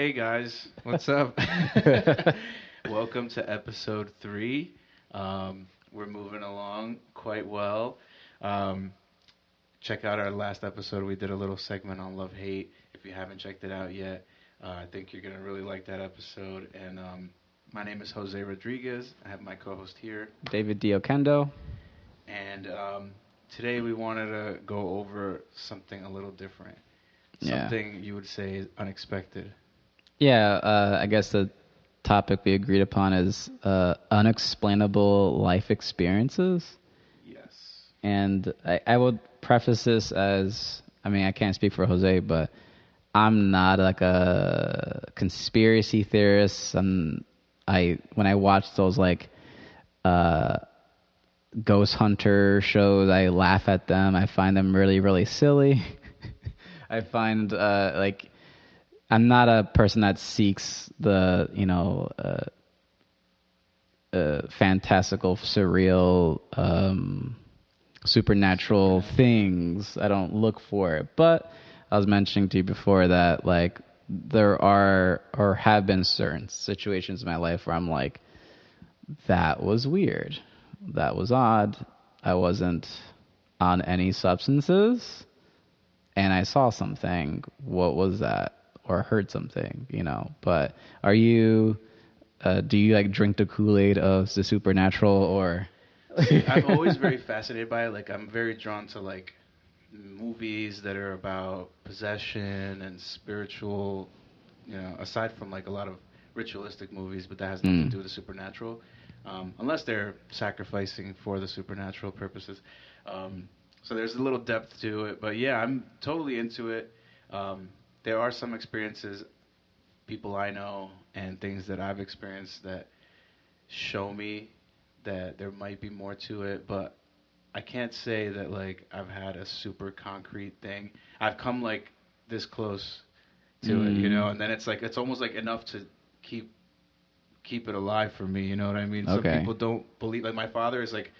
Hey guys, what's up? Welcome to episode 3. We're moving along quite well. Check out our last episode. We did a little segment on love-hate. If you haven't checked it out yet, I think you're going to really like that episode. And my name is Jose Rodriguez. I have my co-host here, David Diokendo. And today we wanted to go over something a little different. Yeah. Something you would say is unexpected. Yeah, I guess the topic we agreed upon is unexplainable life experiences. Yes. And I would preface this as, I mean, I can't speak for Jose, but I'm not like a conspiracy theorist. When I watch those like ghost hunter shows, I laugh at them. I find them really, really silly. I find I'm not a person that seeks the fantastical, surreal, supernatural things. I don't look for it. But I was mentioning to you before that like there are or have been certain situations in my life where I'm like, that was weird, that was odd. I wasn't on any substances. And I saw something. What was that? Or heard something, But are you? Do you like drink the Kool-Aid of the supernatural, or? I'm always very fascinated by it. Like I'm very drawn to like movies that are about possession and spiritual. Aside from like a lot of ritualistic movies, but that has nothing to do with the supernatural, unless they're sacrificing for the supernatural purposes. So there's a little depth to it, but yeah, I'm totally into it. There are some experiences, people I know, and things that I've experienced that show me that there might be more to it, but I can't say that like I've had a super concrete thing. I've come like this close to it, and then it's like it's almost like enough to keep it alive for me. You know what I mean? Okay. Some people don't believe. Like my father is like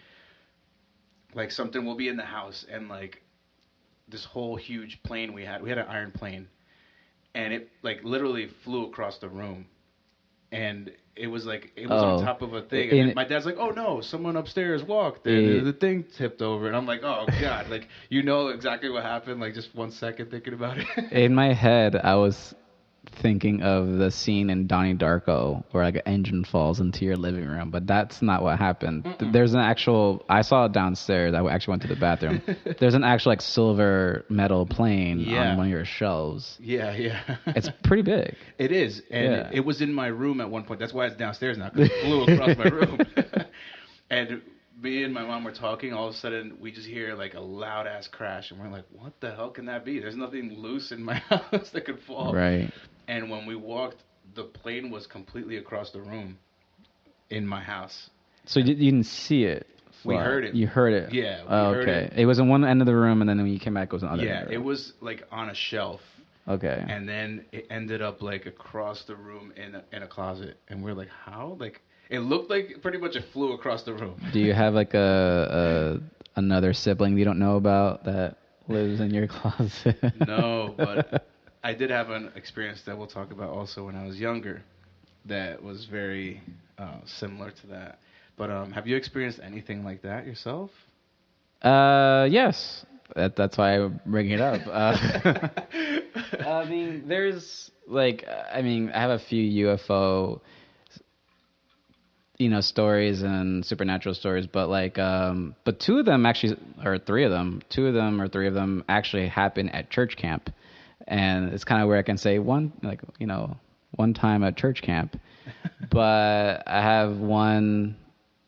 something will be in the house and like this whole huge plane we had an iron plane, and it like literally flew across the room, and it was on top of a thing, and my dad's like, oh no, someone upstairs walked and the thing tipped over, and I'm like, oh god, like exactly what happened, like just 1 second thinking about it. In my head I was thinking of the scene in Donnie Darko where like an engine falls into your living room, but that's not what happened. There's an actual, I saw it downstairs, I actually went to the bathroom. There's an actual like silver metal plane on one of your shelves. Yeah. It's pretty big. It is, and it was in my room at one point. That's why it's downstairs now, because it flew across my room. And me and my mom were talking, all of a sudden we just hear like a loud ass crash, and we're like, what the hell can that be? There's nothing loose in my house that could fall. Right. And when we walked, the plane was completely across the room in my house. So you didn't see it? We heard it. You heard it? Yeah. Okay. It was in one end of the room, and then when you came back, it was in the other end of the room. It was like on a shelf. Okay. And then it ended up like across the room in a closet. And we're like, how? Like, it looked like pretty much it flew across the room. Do you have like another sibling you don't know about that lives in your closet? No, but I did have an experience that we'll talk about also when I was younger that was very similar to that. But have you experienced anything like that yourself? Yes. That's why I'm bringing it up. I mean, I have a few UFO, stories and supernatural stories, but but two of them actually, or three of them actually happened at church camp. And it's kind of where I can say one time at church camp. But I have one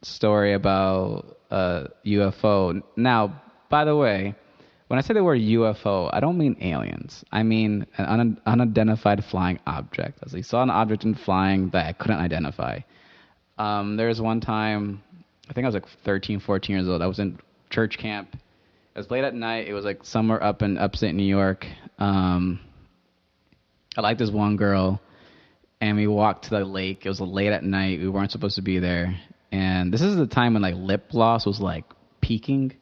story about UFO. Now, by the way, when I say the word UFO, I don't mean aliens. I mean an unidentified flying object. As I saw an object in flying that I couldn't identify. There was one time, I think I was like 13, 14 years old. I was in church camp. It was late at night. It was like somewhere up in upstate New York. I liked this one girl, and we walked to the lake. It was late at night. We weren't supposed to be there. And this is the time when like lip gloss was like peaking.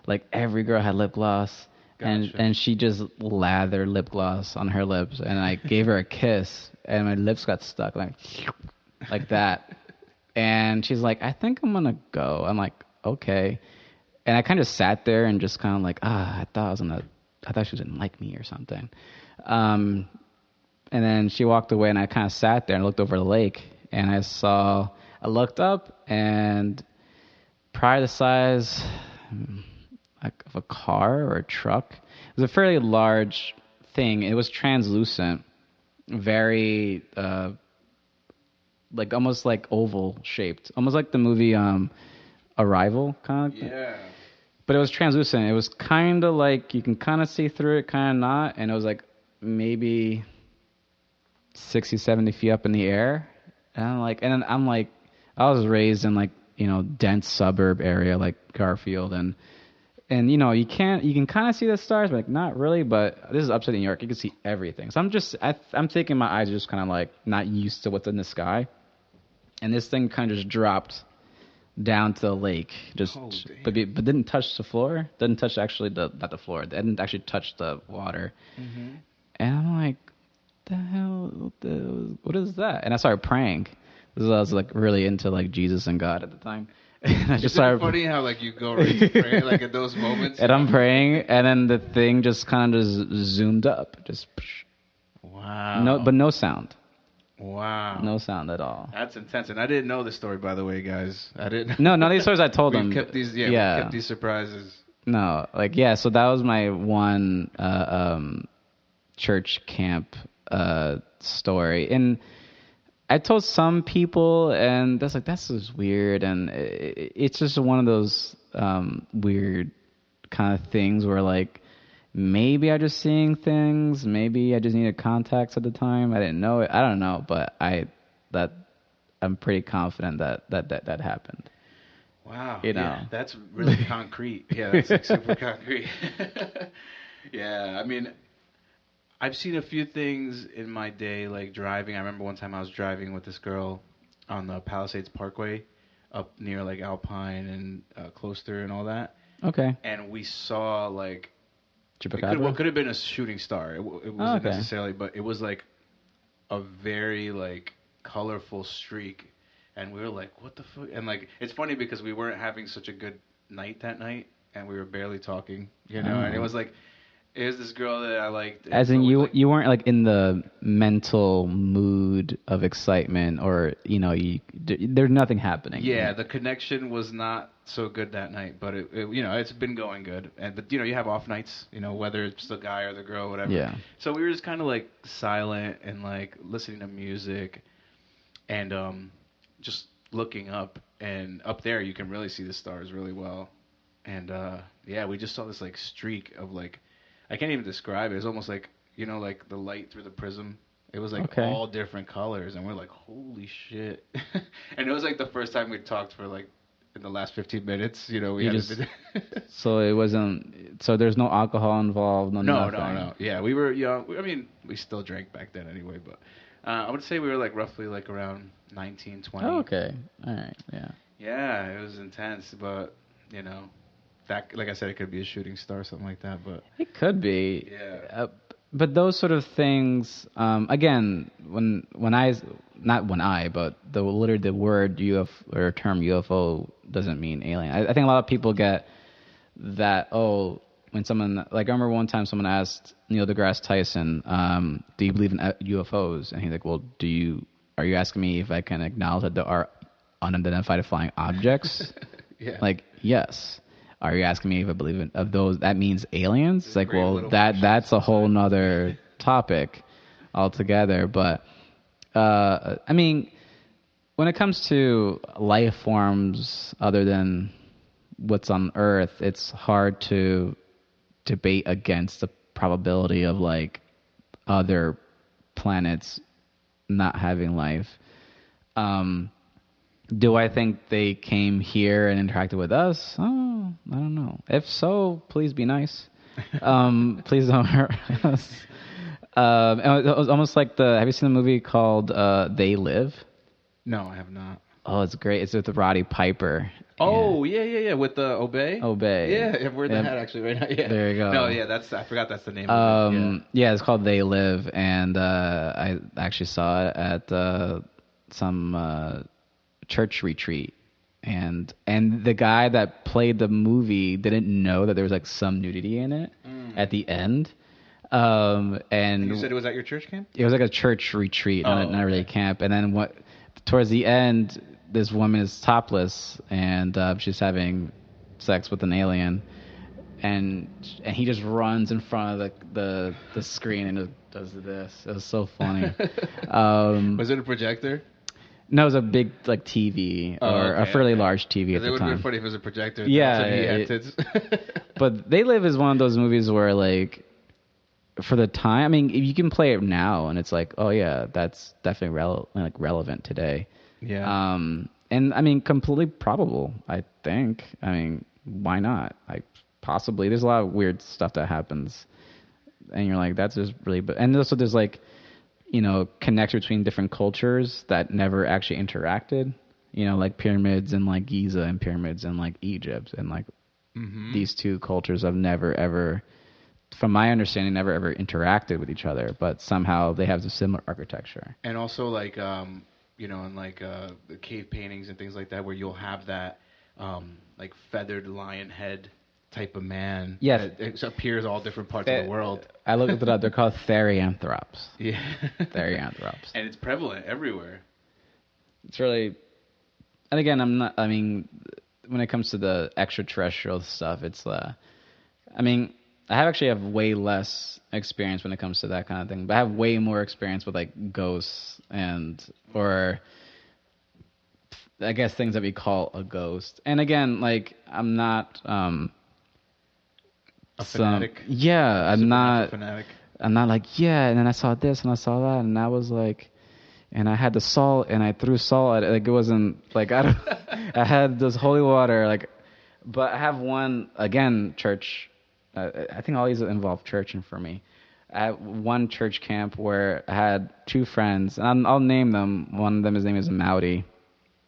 Like every girl had lip gloss. Gotcha. and she just lathered lip gloss on her lips, and I gave her a kiss, and my lips got stuck like that. And she's like, I think I'm gonna go. I'm like, okay. And I kind of sat there and just kind of like, I thought she didn't like me or something. And then she walked away, and I kind of sat there and looked over the lake, and I looked up, and probably the size of a car or a truck. It was a fairly large thing. It was translucent, very like almost like oval shaped, almost like the movie Arrival, kind of. Yeah. But it was translucent. It was kind of like you can kind of see through it, kind of not. And it was like maybe 60, 70 feet up in the air. And I'm like, I was raised in like, dense suburb area like Garfield, and you can kind of see the stars, but like not really. But this is upstate New York, you can see everything. So I'm thinking my eyes are just kind of like not used to what's in the sky, and this thing kind of just dropped down to the lake, but didn't touch the floor. Didn't touch actually not the floor. It didn't actually touch the water. Mm-hmm. And I'm like, the hell? What is that? And I started praying. I was like really into like Jesus and God at the time. And I just started. Funny how like you go right to pray like at those moments. And I'm praying, and then the thing just kind of just zoomed up, just. Wow. No sound. Wow. No sound at all. That's intense, and I didn't know this story, by the way, guys. I didn't. No, none of these stories I told them. We kept these surprises. No, so that was my one church camp story, and I told some people, and that's just weird, and it's just one of those weird kind of things where like maybe I'm just seeing things, maybe I just needed contacts at the time. I didn't know it. I don't know, but I'm pretty confident that happened. Wow. Yeah, that's really concrete. Yeah, that's like super concrete. Yeah, I mean, I've seen a few things in my day, like driving. I remember one time I was driving with this girl on the Palisades Parkway up near like Alpine and Closter and all that. Okay. And we saw like what could have been a shooting star. It wasn't necessarily, but it was like a very like colorful streak, and we were like, "What the fuck?" And like, it's funny because we weren't having such a good night that night, and we were barely talking, And it was like, it was this girl that I liked. As in, you weren't like in the mental mood of excitement, or there's nothing happening. Yeah, the connection was not so good that night, but it it's been going good. But you have off nights, whether it's the guy or the girl, whatever. Yeah. So we were just kind of like silent and like listening to music, and just looking up, and up there you can really see the stars really well. And we just saw this like streak of like, I can't even describe it. It was almost like, like the light through the prism. It was like all different colors, and we're like, holy shit. And it was like the first time we talked for like in the last 15 minutes. So it wasn't. So there's no alcohol involved. No. Yeah, we were young. I mean, we still drank back then anyway. But I would say we were like roughly like around 19, 20. Oh, okay. All right. Yeah. Yeah, it was intense, but that, like I said, it could be a shooting star or something like that. But it could be. Yeah. But those sort of things, again, but literally the word UFO or term UFO doesn't mean alien. I think a lot of people get that, when someone, like I remember one time someone asked Neil deGrasse Tyson, do you believe in UFOs? And he's like, well, are you asking me if I can acknowledge that there are unidentified flying objects? Yeah. Like, yes. Are you asking me if I believe in of those? That means aliens? It's like, well, that's a whole nother topic altogether. But I mean, when it comes to life forms other than what's on Earth, it's hard to debate against the probability of like other planets not having life. Do I think they came here and interacted with us? Oh, I don't know. If so, please be nice. Please don't hurt us. It was almost like have you seen the movie called They Live? No, I have not. Oh, it's great. It's with Roddy Piper. Oh, yeah. With the Obey? Obey. Yeah, we're in the hat actually right now. Yeah. There you go. No, yeah, I forgot that's the name of it. Yeah, it's called They Live, and I actually saw it at some church retreat, and the guy that played the movie didn't know that there was like some nudity in it at the end. And you said it was at your church camp? It was like a church retreat, not really a camp. And then towards the end, this woman is topless and she's having sex with an alien, and he just runs in front of the screen and does this. It was so funny. Was it a projector? No, it was a big like TV a fairly large TV at the time. It would have been funny if it was a projector. Yeah, but They Live is one of those movies where like, for the time, I mean, you can play it now and it's like, oh yeah, that's definitely relevant today. Yeah. And I mean, completely probable, I think. I mean, why not? Possibly. There's a lot of weird stuff that happens, and you're like, that's just really. And also, there's like, connection between different cultures that never actually interacted. Like pyramids and like Giza and pyramids and like Egypt and like these two cultures have never ever, from my understanding, never ever interacted with each other, but somehow they have a similar architecture. And also like in like the cave paintings and things like that, where you'll have that like feathered lion head type of man. Yes. It appears all different parts of the world. I looked it up. They're called therianthropes. Yeah. Therianthropes. And it's prevalent everywhere. It's really... And again, when it comes to the extraterrestrial stuff, it's... I have way less experience when it comes to that kind of thing, but I have way more experience with like ghosts or I guess things that we call a ghost. And again, like I'm not a fanatic. Yeah, I'm not a fanatic. I'm not like, yeah, and then I saw this and I saw that and that was like, and I had the salt and I threw salt at it. Like it wasn't like I had this holy water like, but I have one again church. I think all these involve church, and for me, I had one church camp where I had two friends, and I'll name them. One of them, his name is Maudi,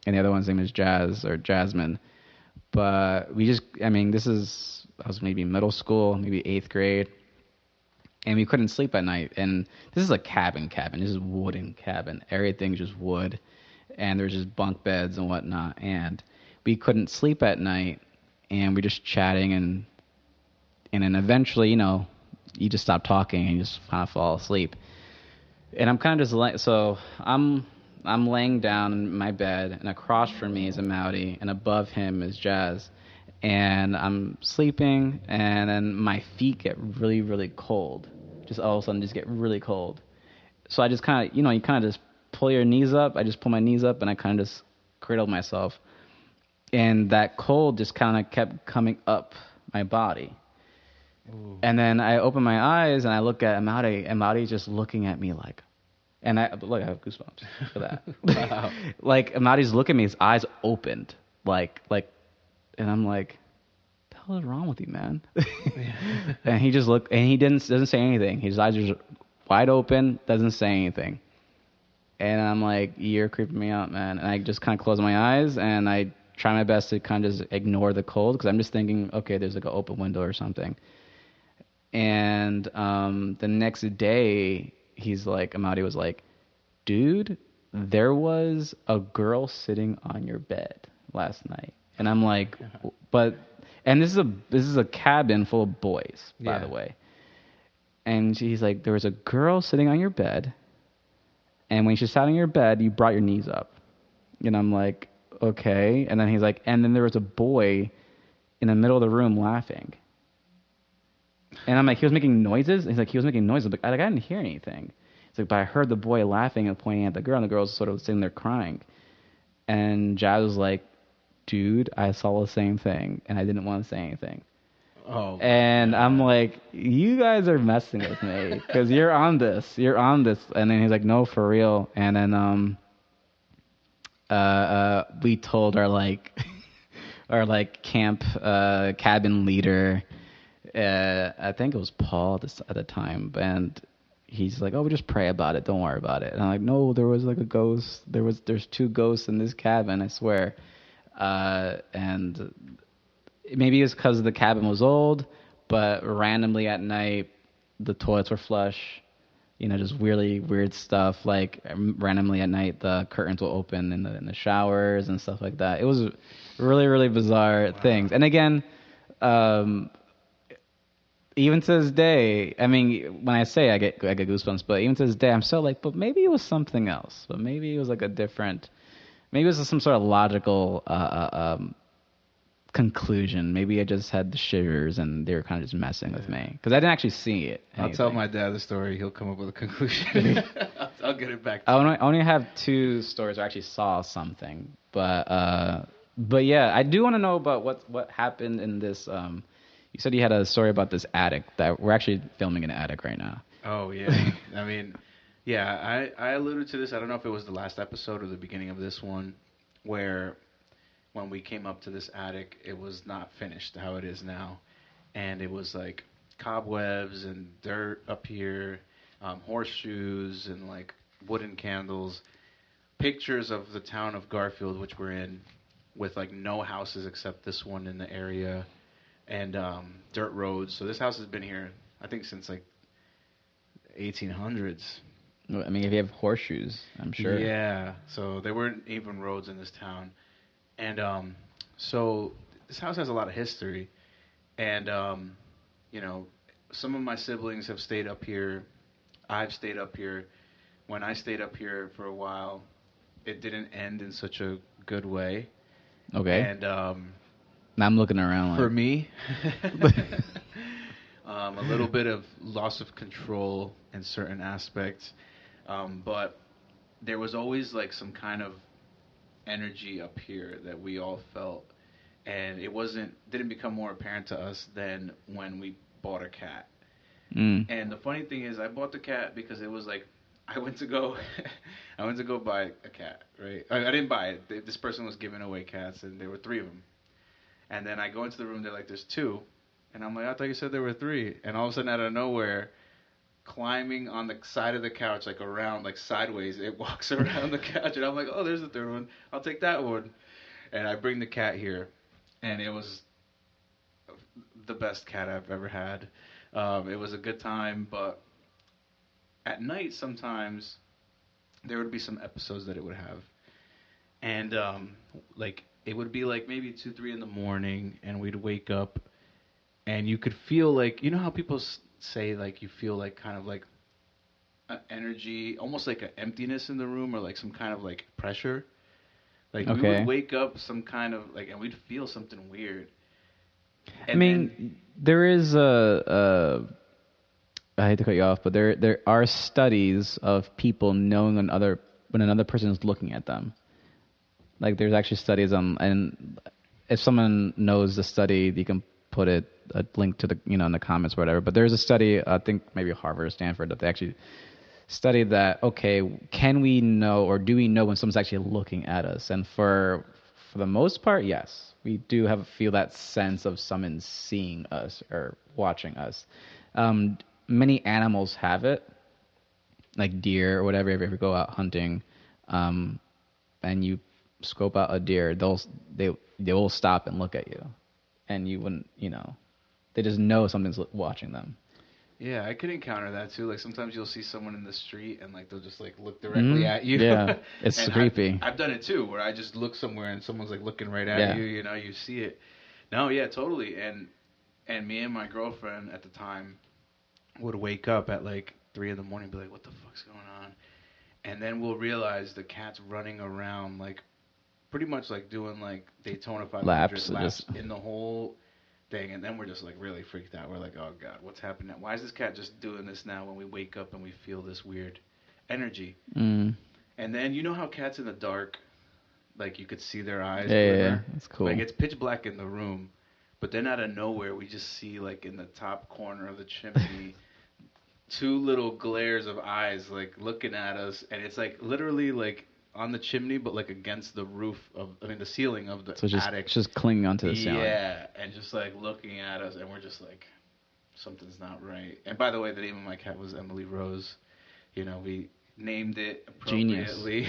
and the other one's name is Jazz or Jasmine. But I was maybe middle school, maybe 8th grade, and we couldn't sleep at night. And this is a cabin. This is a wooden cabin. Everything's just wood, and there's just bunk beds and whatnot. And we couldn't sleep at night, and we're just chatting and then eventually, you just stop talking and you just kind of fall asleep. And I'm kind of just I'm laying down in my bed, and across from me is a Maudi, and above him is Jazz. And I'm sleeping, and then my feet get really, really cold. Just all of a sudden, just get really cold. So I just kind of, you kind of just pull your knees up. I just pull my knees up, and I kind of just cradle myself. And that cold just kind of kept coming up my body. Ooh. And then I open my eyes and I look at Maudi, and Maudi's just looking at me like, I have goosebumps for that. Wow. Like Maudi's looking at me, his eyes opened, like, and I'm like, what the hell is wrong with you, man? And he just looked, and he doesn't say anything. His eyes are just wide open, doesn't say anything. And I'm like, you're creeping me out, man. And I just kind of close my eyes and I try my best to kind of just ignore the cold, because I'm just thinking, okay, there's like an open window or something. And the next day, Maudi was like, dude, there was a girl sitting on your bed last night. And I'm like, and this is a cabin full of boys, by the way. And he's like, there was a girl sitting on your bed, and when she sat on your bed, you brought your knees up. And I'm like, okay. And then he's like, and then there was a boy in the middle of the room laughing. And I'm like, he was making noises? And he's like, he was making noises. But I didn't hear anything. It's like, but I heard the boy laughing and pointing at the girl, and the girl was sort of sitting there crying. And Jazz was like, dude, I saw the same thing, and I didn't want to say anything. Oh. And I'm like, you guys are messing with me, because you're on this. And then he's like, no, for real. And then we told our camp cabin leader, I think it was Paul at the time, and he's like, oh, we just pray about it. Don't worry about it. And I'm like, no, there was like a ghost. There's 2 ghosts in this cabin, I swear. And maybe it was because the cabin was old, but randomly at night, the toilets were flush. Just really weird stuff. Like randomly at night, the curtains will open in the showers and stuff like that. It was really, really bizarre things. And again, even to this day, I mean, when I say I get goosebumps, but even to this day, I'm still like, but maybe it was something else. But maybe it was like a different, maybe it was some sort of logical conclusion. Maybe I just had the shivers and they were kind of just messing with me because I didn't actually see it. I'll tell my dad the story. He'll come up with a conclusion. I'll get it back to you. I only have 2 stories where I actually saw something, but yeah, I do want to know about what happened in this. You said you had a story about this attic that we're actually filming in an attic right now. Oh yeah, I mean, yeah, I alluded to this. I don't know if it was the last episode or the beginning of this one, where when we came up to this attic, it was not finished how it is now, and it was like cobwebs and dirt up here, horseshoes and like wooden candles, pictures of the town of Garfield, which we're in, with like no houses except this one in the area, and dirt roads. So this house has been here, I think, since like 1800s. I mean, if you have horseshoes, I'm sure. Yeah, so there weren't even roads in this town. And so this house has a lot of history. And, some of my siblings have stayed up here. I've stayed up here. When I stayed up here for a while, it didn't end in such a good way. Okay. And now I'm looking around. For me, a little bit of loss of control in certain aspects. But there was always like some kind of energy up here that we all felt, and it didn't become more apparent to us than when we bought a cat. And the funny thing is, I bought the cat because it was like I went to go buy a cat, right? I didn't buy it. This person was giving away cats, and there were 3 of them. And then I go into the room, they're like, there's 2, and I'm like, I thought you said there were 3. And all of a sudden, out of nowhere, climbing on the side of the couch, like around, like sideways, it walks around the couch, and I'm like, oh, there's the 3rd one. I'll take that one. And I bring the cat here, and it was the best cat I've ever had. It was a good time, but at night sometimes there would be some episodes that it would have, and like it would be like maybe 2-3 in the morning, and we'd wake up, and you could feel like, you know how people say like you feel like kind of like an energy, almost like an emptiness in the room, or like some kind of like pressure. Like we would wake up some kind of like, and we'd feel something weird. And I mean, there is I hate to cut you off, but there are studies of people knowing when another person is looking at them. Like there's actually studies on, and if someone knows the study, you can put a link to the in the comments or whatever. But there's a study, I think maybe Harvard or Stanford, that they actually studied that. Okay, can we know, or do we know when someone's actually looking at us? And for the most part, yes, we do feel that sense of someone seeing us or watching us. Many animals have it, like deer or whatever. If you ever go out hunting, and you scope out a deer, they will stop and look at you, and you wouldn't, they just know something's watching them. Yeah, I could encounter that too. Like sometimes you'll see someone in the street and like they'll just like look directly at you. Yeah, it's creepy. I've done it too, where I just look somewhere and someone's like looking right at you. You see it. No, yeah, totally. And me and my girlfriend at the time would wake up at like 3 a.m. and be like, "What the fuck's going on?" And then we'll realize the cat's running around like pretty much like doing like Daytona 500 laps in the whole thing, and then we're just like really freaked out. We're like, oh god, what's happening? Why is this cat just doing this now when we wake up and we feel this weird energy? And then you know how cats in the dark, like you could see their eyes. Yeah, that's cool. Like it's pitch black in the room, but then out of nowhere we just see like in the top corner of the chimney 2 little glares of eyes like looking at us, and it's like literally like on the chimney, but like against the roof the ceiling of the attic. It's just clinging onto the ceiling. Yeah, and just like looking at us, and we're just like something's not right. And by the way, the name of my cat was Emily Rose. You know, we named it appropriately.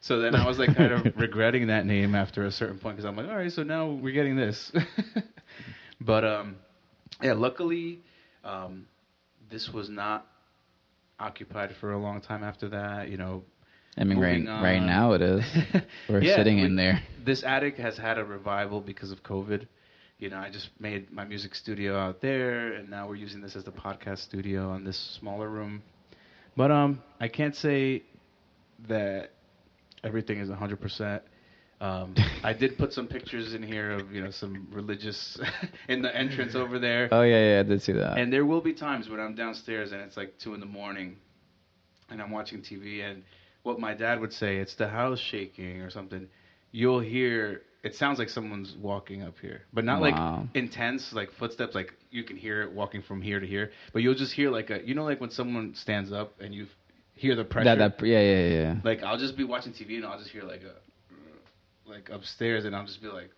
So then I was like kind of regretting that name after a certain point because I'm like, all right, so now we're getting this. But yeah, luckily, this was not occupied for a long time after that. You know, I mean, right now it is. We're sitting in there. This attic has had a revival because of COVID. You know, I just made my music studio out there, and now we're using this as the podcast studio in this smaller room. But I can't say that everything is 100%. I did put some pictures in here of, you know, some religious in the entrance over there. Oh, yeah, I did see that. And there will be times when I'm downstairs and it's like 2 in the morning and I'm watching TV, and what my dad would say, it's the house shaking or something. You'll hear, it sounds like someone's walking up here, but not like intense, like footsteps, like you can hear it walking from here to here, but you'll just hear like you know, like when someone stands up and you hear the pressure. Yeah. Like I'll just be watching TV and I'll just hear like upstairs, and I'll just be like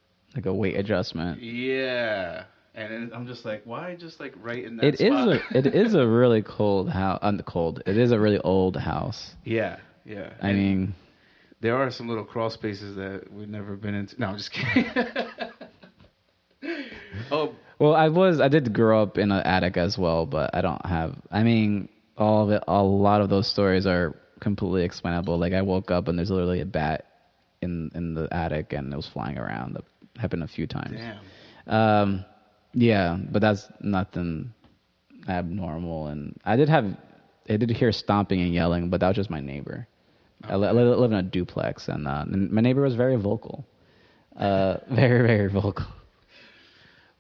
a weight adjustment. Yeah. And then I'm just like, why just like right in that spot? It is a really cold house. It is a really old house. Yeah. I mean, there are some little crawl spaces that we've never been into. No, I'm just kidding. Oh. Well, I did grow up in an attic as well, but I don't have. I mean, all of it. A lot of those stories are completely explainable. Like I woke up and there's literally a bat in the attic and it was flying around. That happened a few times. Damn. Yeah, but that's nothing abnormal. And I did hear stomping and yelling, but that was just my neighbor. Okay. I live in a duplex, and my neighbor was very vocal, very, very vocal.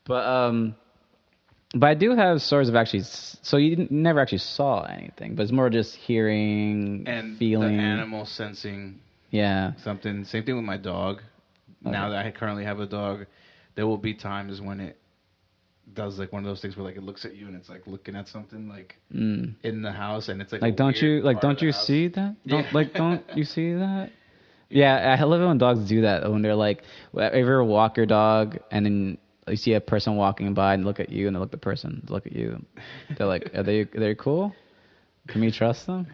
But I do have stories of actually. So you never actually saw anything, but it's more just hearing and feeling. The animal sensing. Yeah. Something. Same thing with my dog. Okay. Now that I currently have a dog, there will be times when it does like one of those things where like it looks at you and it's like looking at something like in the house, and it's like don't you see that? Don't you see that? Yeah, I love it when dogs do that. When they're like, ever walk your dog and then you see a person walking by and look at you, and they look at the person, look at you. They're like, are they cool? Can we trust them?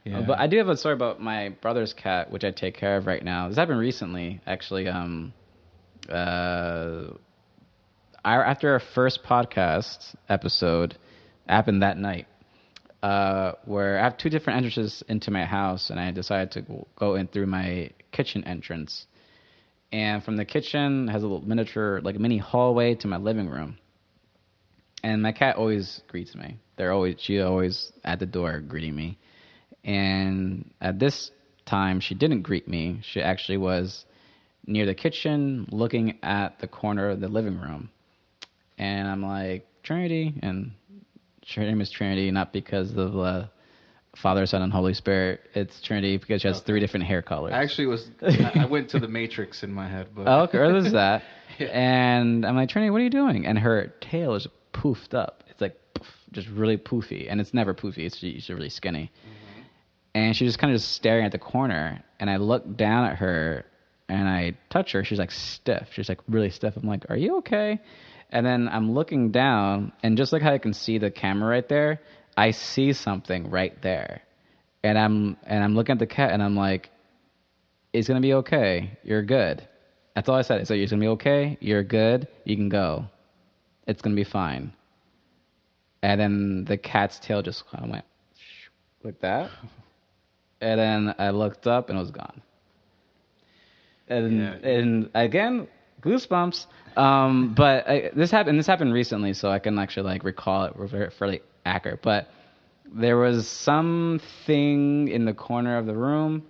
Yeah. But I do have a story about my brother's cat, which I take care of right now. This happened recently, actually. After our first podcast episode, happened that night, where I have 2 different entrances into my house, and I decided to go in through my kitchen entrance. And from the kitchen has a little miniature, like a mini hallway to my living room. And my cat always greets me. She always at the door greeting me. And at this time, she didn't greet me. She actually was near the kitchen, looking at the corner of the living room. And I'm like, Trinity, and her name is Trinity, not because of Father, Son, and Holy Spirit. It's Trinity because she has 3 different hair colors. I went to the Matrix in my head. But. Oh, okay, or there's that. Yeah. And I'm like, Trinity, what are you doing? And her tail is poofed up. It's like poof, just really poofy, and it's never poofy. She's really skinny. Mm-hmm. And she's just kind of just staring at the corner, and I look down at her, and I touch her. She's like stiff. She's like really stiff. I'm like, are you okay? And then I'm looking down, and just like how I can see the camera right there, I see something right there. And I'm looking at the cat, and I'm like, it's going to be okay. You're good. That's all I said. I said, it's going to be okay. You're good. You can go. It's going to be fine. And then the cat's tail just kind of went like that. And then I looked up, and it was gone. And again, goosebumps. But this happened recently, so I can actually like recall it fairly accurate. But there was something in the corner of the room.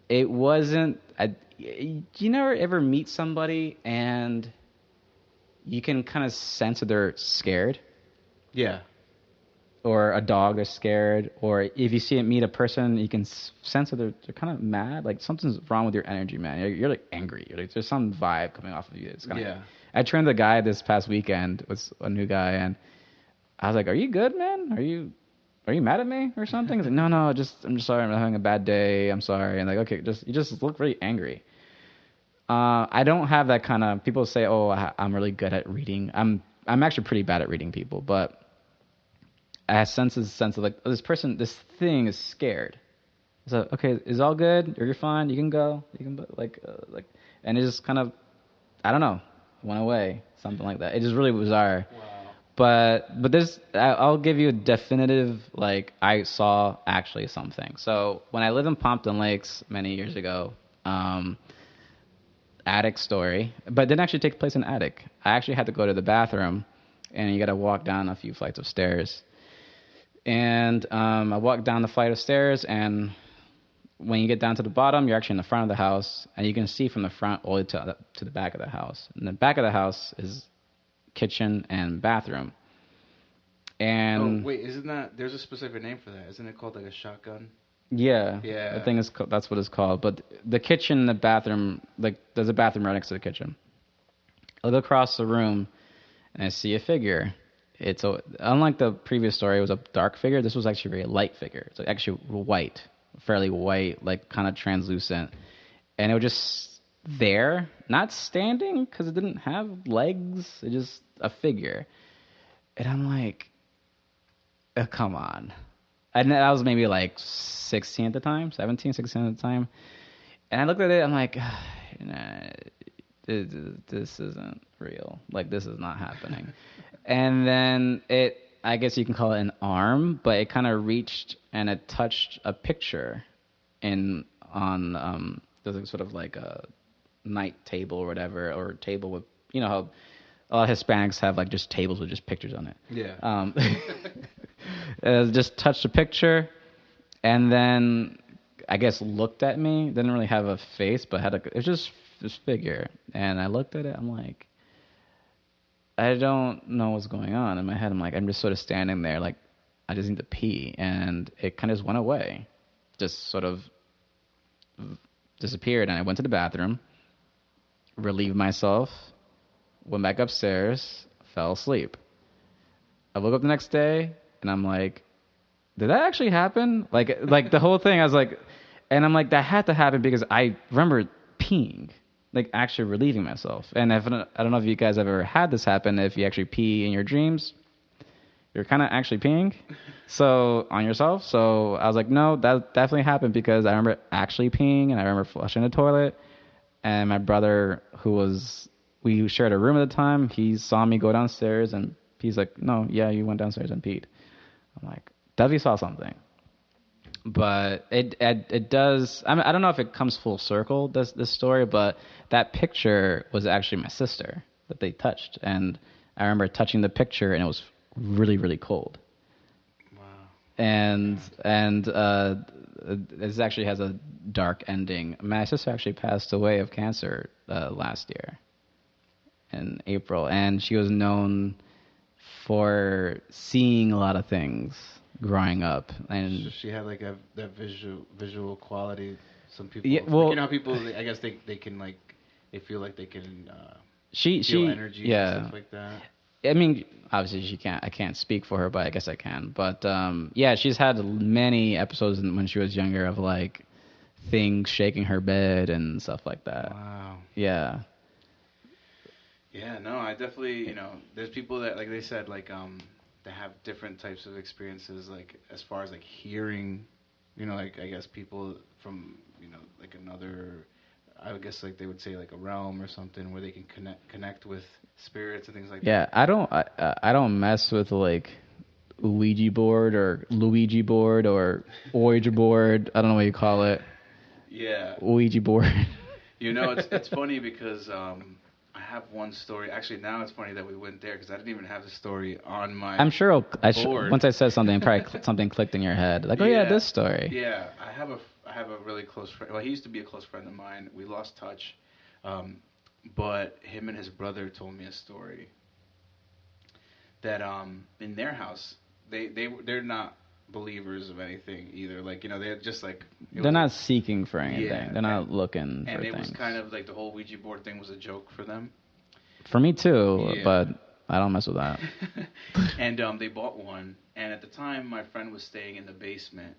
It wasn't. You never ever meet somebody and you can kind of sense that they're scared. Yeah. Or a dog is scared, or if you meet a person, you can sense that they're kind of mad. Like something's wrong with your energy, man. You're like angry. There's some vibe coming off of you. It's kind of. Yeah. I trained the guy this past weekend with a new guy, and I was like, "Are you good, man? Are you mad at me or something?" He's like, "No, I'm just sorry. I'm having a bad day. I'm sorry." And like, okay, you just look really angry. I don't have that kind of. People say, "Oh, I'm really good at reading." I'm I'm actually pretty bad at reading people, but I had sense of like, oh, this thing is scared. So okay, is all good? You're fine. You can go. You can like, and it just kind of, I don't know, went away, something like that. It just really bizarre. Wow. But I'll give you a definitive, like, I saw actually something. So when I lived in Pompton Lakes many years ago, attic story, but it didn't actually take place in attic. I actually had to go to the bathroom, and you got to walk down a few flights of stairs. And I walked down the flight of stairs, and when you get down to the bottom, you're actually in the front of the house, and you can see from the front all the way to the back of the house. And the back of the house is kitchen and bathroom. And wait, isn't that there's a specific name for that? Isn't it called like a shotgun? yeah, Yeah. I think that's what it's called. But the kitchen and the bathroom, like there's a bathroom right next to the kitchen. I look across the room, and I see a figure. Unlike the previous story, it was a dark figure. This was actually a very light figure. It's actually white, fairly white, like kind of translucent, and it was just there, not standing because it didn't have legs. It just a figure, and I'm like, oh, come on. And I was maybe like 16 at the time, 17, 16 at the time, and I looked at it. I'm like, nah, this isn't real. Like this is not happening. And then I guess you can call it an arm, but it kind of reached and it touched a picture there's a sort of like a night table or whatever, or table with, you know how a lot of Hispanics have like just tables with just pictures on it. Yeah. It just touched a picture, and then I guess looked at me. Didn't really have a face, but it was just this figure. And I looked at it. I'm like, I don't know what's going on. In my head, I'm just sort of standing there, like, I just need to pee. And it kind of just went away. Just sort of disappeared. And I went to the bathroom, relieved myself, went back upstairs, fell asleep. I woke up the next day, and I'm like, did that actually happen? Like the whole thing, I was like, and I'm like, that had to happen because I remember peeing. Like actually relieving myself. And I don't know if you guys have ever had this happen. If you actually pee in your dreams, you're kind of actually peeing on yourself. So I was like, no, that definitely happened because I remember actually peeing, and I remember flushing the toilet. And my brother, we shared a room at the time, he saw me go downstairs, and he's like, no, yeah, you went downstairs and peed. I'm like, definitely saw something. But it does. I mean, I don't know if it comes full circle, this story, but that picture was actually my sister that they touched, and I remember touching the picture, and it was really, really cold. Wow. And this actually has a dark ending. My sister actually passed away of cancer last year in April, and she was known for seeing a lot of things growing up, and So she had like that visual quality. Some people, yeah, well, you know, how people, I guess they can like, they feel like they can she feel energy yeah. and stuff like that. I mean, obviously I can't speak for her, but I guess I can. But yeah, she's had many episodes when she was younger of like things shaking her bed and stuff like that. Wow. Yeah. Yeah, no, I definitely, there's people that, like they said, like, that have different types of experiences, like, as far as, like, hearing, like, I guess people from, like, another, I would guess, like, they would say, like, a realm or something where they can connect with spirits and things like that. Yeah, I don't mess with, like, Ouija board or Luigi board or Ouija board. I don't know what you call it. Yeah. Ouija board. It's funny because, I have one story. Actually, now it's funny that we went there because I didn't even have the story on my. I'm sure board. Once I said something, probably something clicked in your head. Like, oh yeah, this story. Yeah, I have a really close friend. Well, he used to be a close friend of mine. We lost touch, but him and his brother told me a story that in their house they're not believers of anything either. Like they're just like they're not seeking for anything. Yeah, they're not looking for things. And it things. was kind of like the whole Ouija board thing was a joke for them. For me too, but I don't mess with that. And they bought one, and at the time my friend was staying in the basement,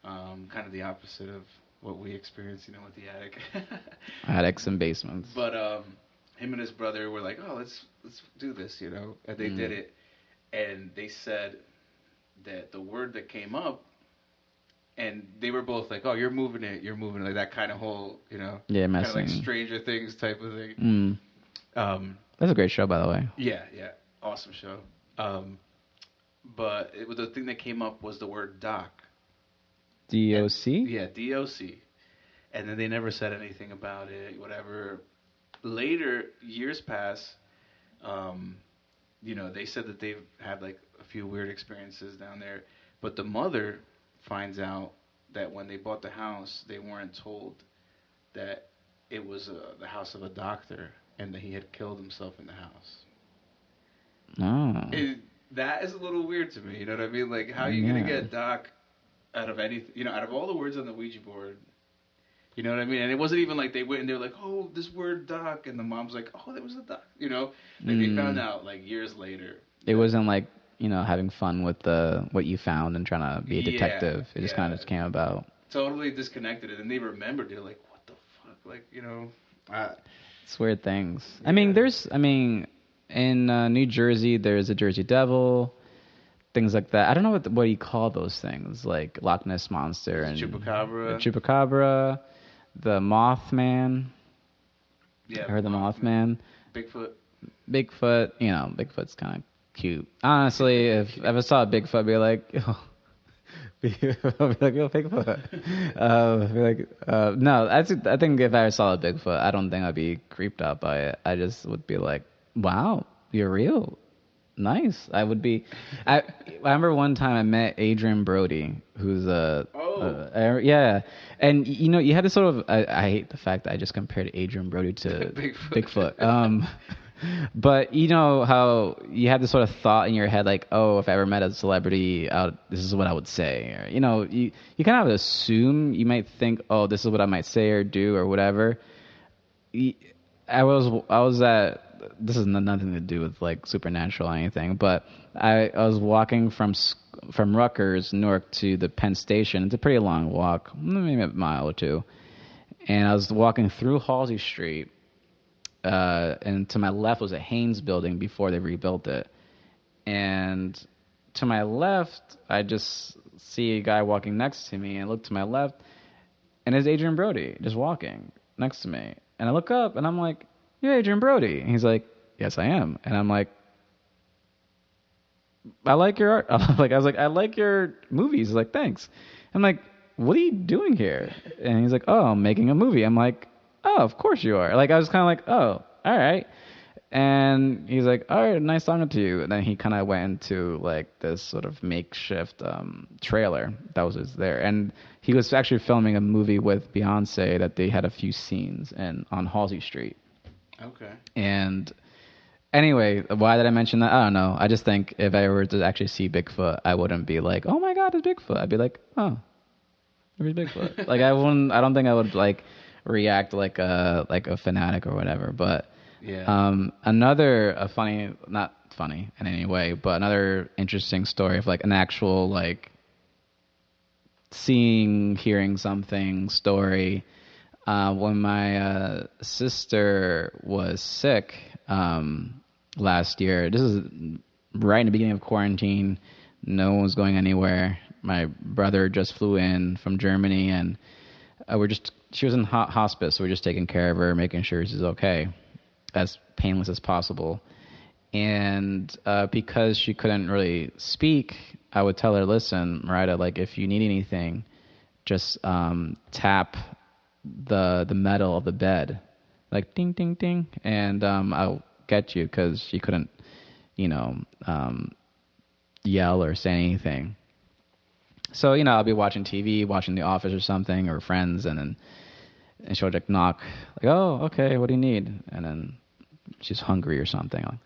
kind of the opposite of what we experienced, with the attic. Attics and basements. But him and his brother were like, oh, let's do this, you know, and they did it, and they said that the word that came up, and they were both like, oh, you're moving it, like that kind of whole, you know, Yeah, kind of like messing. Stranger Things type of thing. That's a great show, by the way. Yeah, yeah, awesome show. But the thing that came up was the word doc. DOC? Yeah, DOC. And then they never said anything about it, whatever. Later, years pass, you know, they said that they've had like a few weird experiences down there. But the mother finds out that when they bought the house, they weren't told that it was the house of a doctor and that he had killed himself in the house. Oh. That is a little weird to me. You know what I mean? Like, how are you gonna get Doc out of anything? You know, out of all the words on the Ouija board. You know what I mean? And it wasn't even like they went and they were like, oh, this word Doc, and the mom's like, oh, that was a Doc. You know, like they found out like years later. It wasn't like, you know, having fun with what you found and trying to be a detective. It just kind of just came about. Totally disconnected, and then they remembered. They're like, what the fuck? Like, you know, it's weird things. Yeah. I mean, in New Jersey, there's a Jersey Devil, things like that. I don't know what you call those things, like Loch Ness Monster and Chupacabra, the Mothman. Yeah, I heard the Mothman. Bigfoot. You know, Bigfoot's kind of cute. Honestly, if I saw a Bigfoot, I'd be like, oh. I'd be like, yo, Bigfoot. No, I think if I saw a Bigfoot, I don't think I'd be creeped out by it. I just would be like, wow, you're real. Nice. I remember one time I met Adrian Brody, who's yeah. And, you know, you had to sort of, I hate the fact that I just compared Adrian Brody to Bigfoot. But you know how you have this sort of thought in your head, like, oh, if I ever met a celebrity, this is what I would say. Or, you know, you kind of assume, you might think, oh, this is what I might say or do or whatever. I was at, this has nothing to do with like supernatural or anything, but I was walking from Rutgers, Newark to the Penn Station. It's a pretty long walk, maybe a mile or two. And I was walking through Halsey Street. And to my left was a Haynes building before they rebuilt it. And to my left, I just see a guy walking next to me, and I look to my left, and it's Adrian Brody just walking next to me. And I look up, and I'm like, you're Adrian Brody. And he's like, yes, I am. And I'm like, I like your art. I was like, I like your movies. He's like, thanks. I'm like, what are you doing here? And he's like, oh, I'm making a movie. I'm like, oh, of course you are. Like, I was kind of like, oh, all right. And he's like, all right, nice talking to you. And then he kind of went into like this sort of makeshift trailer that was there. And he was actually filming a movie with Beyonce that they had a few scenes on Halsey Street. Okay. And anyway, why did I mention that? I don't know. I just think if I were to actually see Bigfoot, I wouldn't be like, oh my God, it's Bigfoot. I'd be like, oh, there's Bigfoot. Like, I don't think I would like react like a fanatic or whatever. But yeah. Not funny in any way, but another interesting story of like an actual like hearing something story. When my sister was sick last year, this is right in the beginning of quarantine. No one was going anywhere. My brother just flew in from Germany, and she was in hospice, so we're just taking care of her, making sure she's okay, as painless as possible. And because she couldn't really speak, I would tell her, listen, Marita, like, if you need anything, just tap the metal of the bed, like ding, ding, ding, and I'll get you, because she couldn't, yell or say anything. So, I'll be watching TV, watching The Office or something, or Friends, and she'll like knock, like, oh, okay, what do you need? And then she's hungry or something.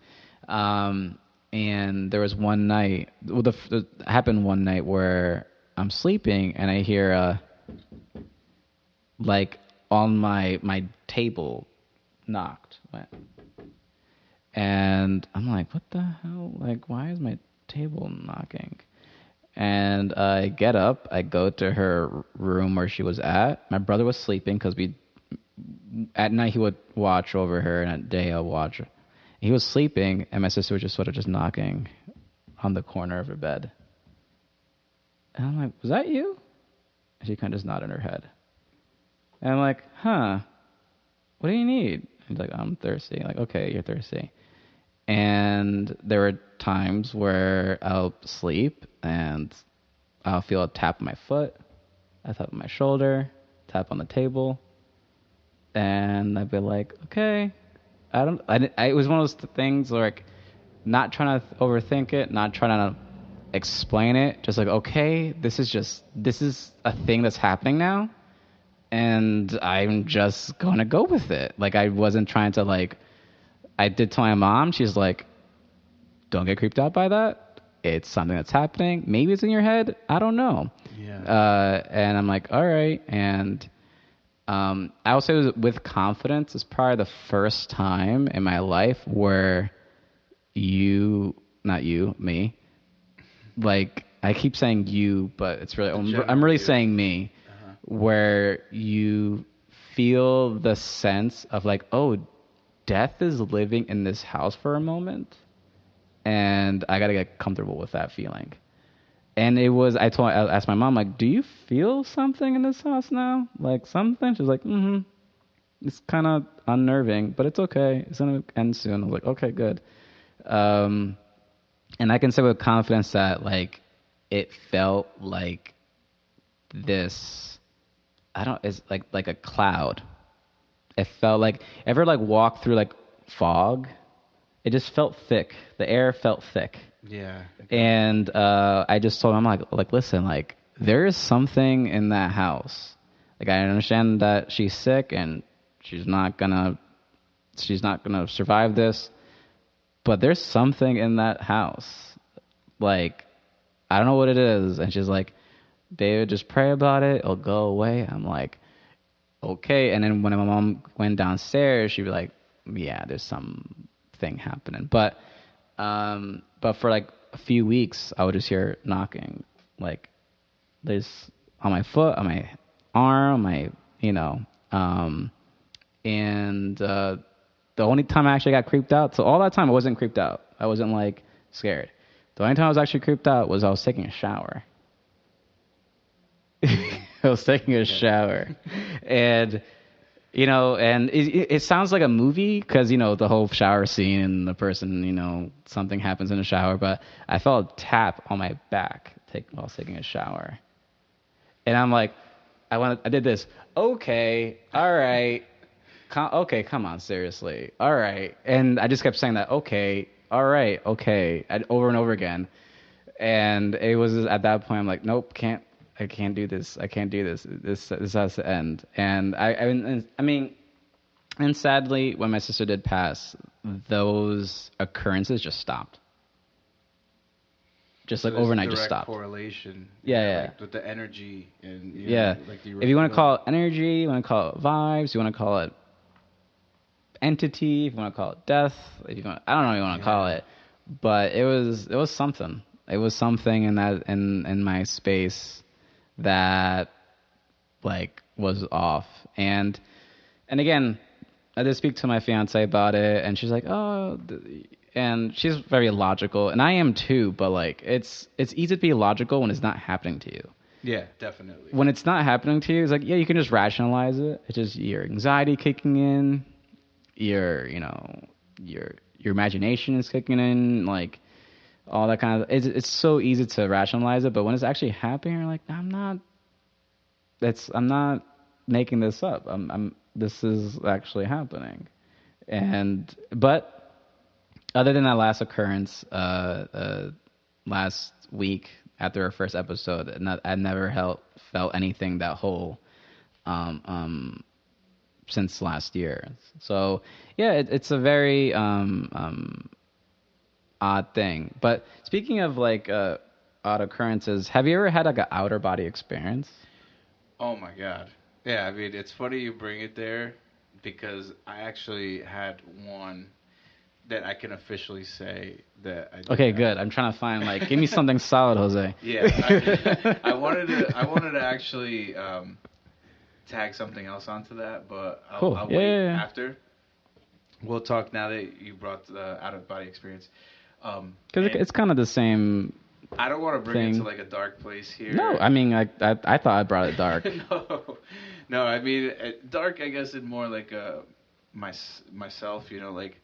And there was one night, it happened one night where I'm sleeping and I hear, like, on my table knocked. And I'm like, what the hell? Like, why is my table knocking? And I get up, I go to her room where she was at. My brother was sleeping because at night he would watch over her, and at day I'll watch. He was sleeping, and my sister was just sort of just knocking on the corner of her bed. And I'm like, was that you? And she kind of just nodded her head. And I'm like, huh, what do you need? He's like, I'm thirsty. Like, okay, you're thirsty. And there were times where I'll sleep and I'll feel a tap on my foot, a tap on my shoulder, tap on the table. And I'd be like, okay, it was one of those things where, like, not trying to overthink it, not trying to explain it, just like, okay, this is a thing that's happening now, and I'm just gonna go with it. Like, I wasn't trying to, like, I did tell my mom. She's like, don't get creeped out by that. It's something that's happening. Maybe it's in your head. I don't know. Yeah. And I'm like, all right. And I will say, it was with confidence. It's probably the first time in my life where not you, me, like, I keep saying you, but it's really, I'm really saying me, where you feel the sense of, like, oh, death is living in this house for a moment, and I gotta get comfortable with that feeling. And I asked my mom, like, do you feel something in this house now? Like, something? She's like, it's kind of unnerving, but it's okay. It's gonna end soon. I was like, okay, good. And I can say with confidence that, like, it felt like this, it's like a cloud. It felt like, ever, like, walk through, like, fog? It just felt thick. The air felt thick. Yeah. And I just told him, I'm like, listen, like, there is something in that house. Like, I understand that she's sick and she's not gonna survive this, but there's something in that house. Like, I don't know what it is. And she's like, David, just pray about it. It'll go away. I'm like, okay. And then when my mom went downstairs, she'd be like, yeah, there's something happening. But for, like, a few weeks, I would just hear knocking, like, there's on my foot, on my arm, and the only time I actually got creeped out, so all that time I wasn't creeped out. I wasn't, like, scared. The only time I was actually creeped out was I was taking a shower. I was taking a shower. And, and it sounds like a movie because, the whole shower scene and the person, something happens in the shower. But I felt a tap on my back while I was taking a shower. And I'm like, I did this. Okay, all right. Okay, come on, seriously. All right. And I just kept saying that, okay, all right, okay, over and over again. And it was at that point, I'm like, nope, I can't do this. I can't do this. This has to end. And I mean, and sadly, when my sister did pass, those occurrences just stopped. Just, like, overnight, just stopped. Correlation. Yeah. Like, with the energy and like, if you want to call it energy, you want to call it vibes, you want to call it entity, if you want to call it death, I don't know what you want to call it, but it was something. It was something in my space that, like, was off. And again, I did speak to my fiance about it, and she's like, oh, and she's very logical, and I am too, but, like, it's easy to be logical when it's not happening to you. Yeah, definitely. When it's not happening to you, it's like, yeah, you can just rationalize it. It's just your anxiety kicking in, your imagination is kicking in, like, all that kind of, it's so easy to rationalize it, but when it's actually happening, you're like, I'm not making this up. This is actually happening. But other than that last occurrence, last week after our first episode, I never felt anything that whole, since last year. So yeah, it's a very odd thing. But speaking of, like, odd occurrences, have you ever had, like, an outer body experience? Oh my God. Yeah, I mean, it's funny you bring it there because I actually had one that I can officially say that I did. Okay, good. I'm trying to find, like, give me something solid, Jose. Yeah, I wanted to actually tag something else onto that, but Cool. I'll Yeah, wait yeah, yeah. after. We'll talk now that you brought the out of body experience. Because And it's kind of the same I don't want to bring it to thing. like a dark place here. No, I mean, I thought I brought it dark. No, I mean dark. I guess in more like myself. Like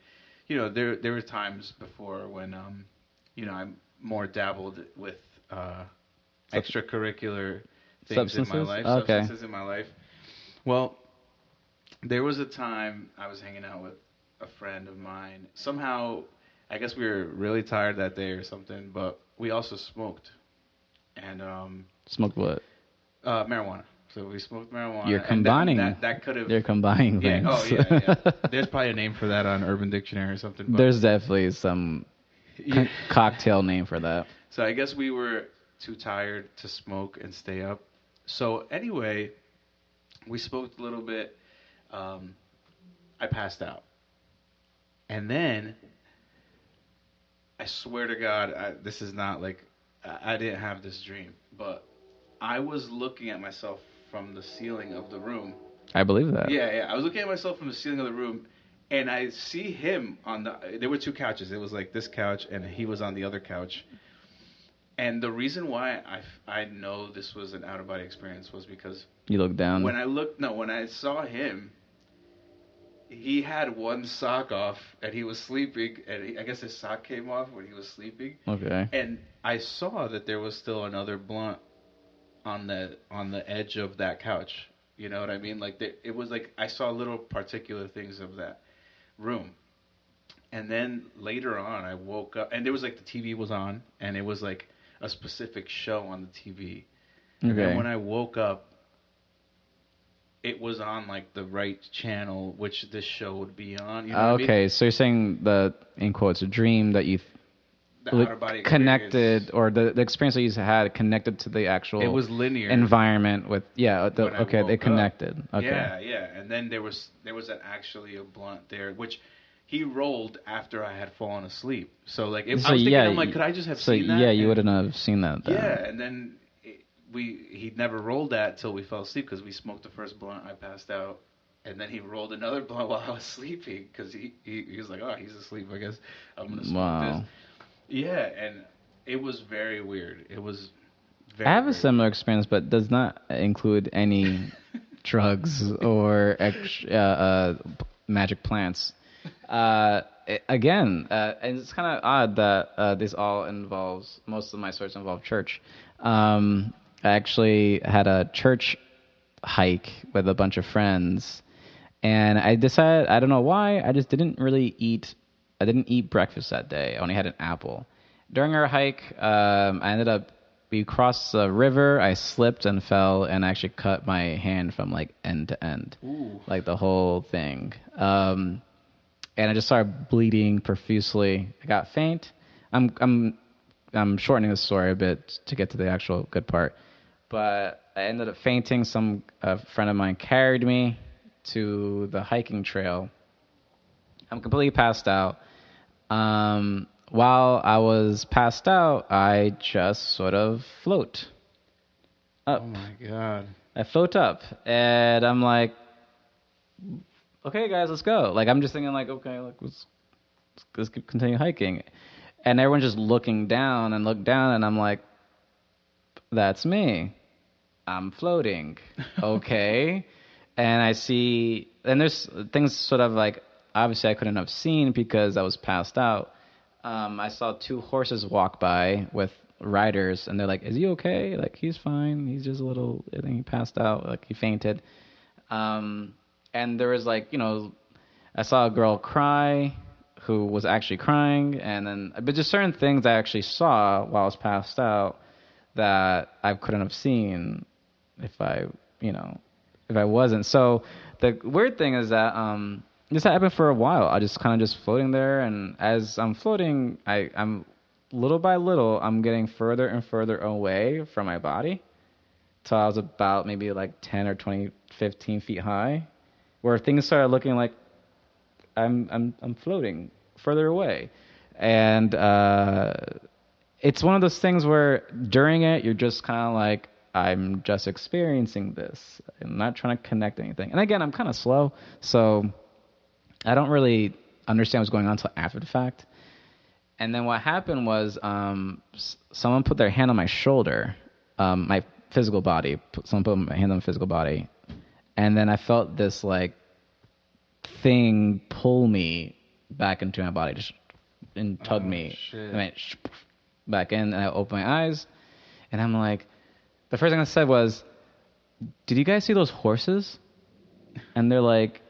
there were times before when I'm more dabbled with extracurricular things in my Substances? life, Okay. substances in my life. Well, there was a time I was hanging out with a friend of mine. Somehow, I guess we were really tired that day or something, but we also smoked. And Smoked what? marijuana. So we smoked marijuana. You're and combining. that could have. You're combining Yeah. things. Oh yeah. There's probably a name for that on Urban Dictionary or something. But There's definitely some cocktail name for that. So I guess we were too tired to smoke and stay up. So anyway, we smoked a little bit. I passed out. And then, I swear to God, this is not like, I didn't have this dream, but I was looking at myself from the ceiling of the room. I believe that. Yeah. I was looking at myself from the ceiling of the room, and I see him there were two couches. It was like this couch, and he was on the other couch. And the reason why I know this was an out-of-body experience was because... You look down. When I saw him, he had one sock off, and he was sleeping, and I guess his sock came off when he was sleeping. Okay. And I saw that there was still another blunt on the edge of that couch. You know what I mean? Like, it was like I saw little particular things of that room. And then later on, I woke up, and there was like the TV was on, and it was like a specific show on the TV. And then when I woke up, it was on like the right channel, which this show would be on. You know what I mean? So you're saying the, in quotes, a dream that you connected, or the experience that you had connected to the actual... It was linear environment with they connected. Up. Okay. Yeah, and then there was actually a blunt there, which he rolled after I had fallen asleep. So like, I was thinking, I'm like, could I just have seen that? Yeah, you wouldn't have seen that then. Yeah, and then he never rolled that till we fell asleep, because we smoked the first blunt. I passed out, and then he rolled another blunt while I was sleeping, because he was like, oh, he's asleep, I guess I'm gonna smoke this. Yeah, and it was very weird. It was very... I have a similar experience, but does not include any drugs or magic plants. And it's kind of odd that this all involves... Most of my stories involve church. I actually had a church hike with a bunch of friends, and I decided, I don't know why, I just didn't really eat... I didn't eat breakfast that day. I only had an apple. During our hike, we crossed the river, I slipped and fell, and actually cut my hand from like end to end. Ooh. Like the whole thing. And I just started bleeding profusely. I got faint. I'm shortening the story a bit to get to the actual good part. But I ended up fainting. A friend of mine carried me to the hiking trail. I'm completely passed out. While I was passed out, I just sort of float up. Oh my God. I float up, and I'm like, okay, guys, let's go. Like, I'm just thinking, like, okay, like, let's continue hiking. And everyone's just looking down, and I'm like, that's me. I'm floating. Okay. And I see, and there's things sort of like, obviously I couldn't have seen because I was passed out. I saw two horses walk by with riders, and they're like, is he okay? Like, he's fine. He's just a little, I think he passed out, like he fainted. And there was like, I saw a girl cry who was actually crying, but just certain things I actually saw while I was passed out that I couldn't have seen if I wasn't. So the weird thing is that this happened for a while. I just kind of just floating there, and as I'm floating, I'm little by little, I'm getting further and further away from my body till I was about maybe like 10 or 20, 15 feet high, where things started looking like I'm floating further away. And it's one of those things where during it, you're just kind of like, I'm just experiencing this. I'm not trying to connect anything. And again, I'm kind of slow, so I don't really understand what's going on until after the fact. And then what happened was someone put their hand on my shoulder, my physical body. Someone put my hand on my physical body. And then I felt this like thing pull me back into my body, just and tug me. Shit. I went back in, and I opened my eyes, and I'm like, the first thing I said was, "Did you guys see those horses?" And they're like,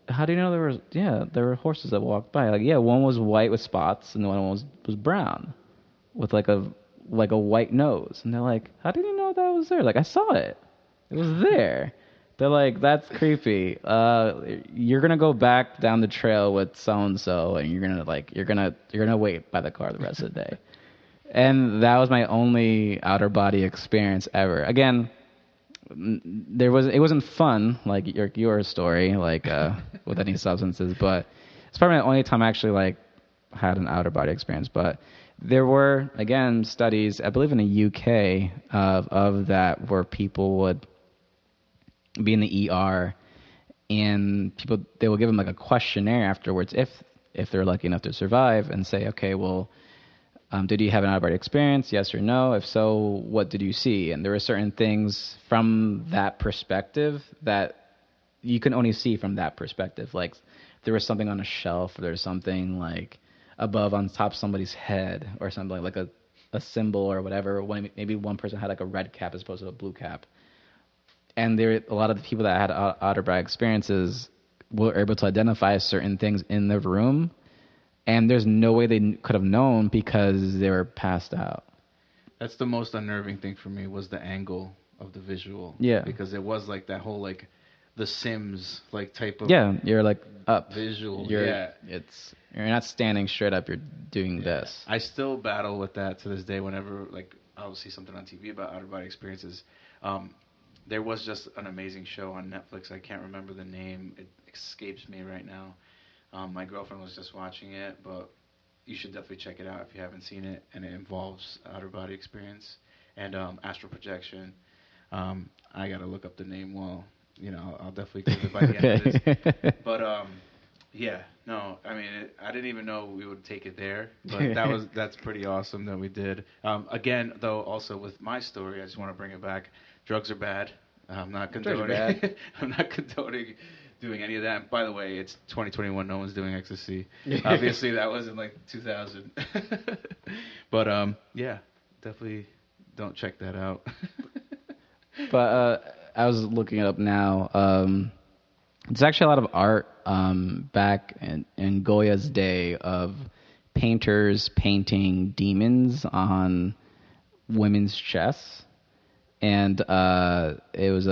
"How do you know there was?" Yeah, there were horses that walked by. Like, yeah, one was white with spots, and the one was brown, with like a white nose. And they're like, "How did you know that was there?" Like, I saw it. It was there. They're like, "That's creepy. You're gonna go back down the trail with so and so, and you're gonna wait by the car the rest of the day." And that was my only outer body experience ever. Again, it wasn't fun like your story, like with any substances, but it's probably the only time I actually like had an outer body experience. But there were, again, studies, I believe in the UK, of that, where people would be in the ER, and they will give them like a questionnaire afterwards if they're lucky enough to survive, and say, okay, well, did you have an out-of-body experience? Yes or no? If so, what did you see? And there were certain things from that perspective that you can only see from that perspective. Like, there was something on a shelf, or there's something like above on top of somebody's head, or something like a symbol or whatever. Maybe one person had like a red cap as opposed to a blue cap. And a lot of the people that had out-of-body experiences were able to identify certain things in the room. And there's no way they could have known because they were passed out. That's the most unnerving thing for me, was the angle of the visual. Yeah. Because it was like that whole like the Sims like type of You're like up. visual. You're not standing straight up, you're doing this. I still battle with that to this day whenever like I'll see something on TV about out of body experiences. There was just an amazing show on Netflix. I can't remember the name. It escapes me right now. My girlfriend was just watching it, but you should definitely check it out if you haven't seen it. And it involves outer body experience and astral projection. I gotta look up the name. Well, I'll definitely give it by the end of this. But I didn't even know we would take it there. But that's pretty awesome that we did. Again, though, also with my story, I just want to bring it back. Drugs are bad. I'm not condoning. I'm not condoning doing any of that. And by the way, it's 2021. No one's doing ecstasy. Obviously, that was in like 2000. But definitely don't check that out. But I was looking it up now. There's actually a lot of art back in Goya's day of painters painting demons on women's chests. And it was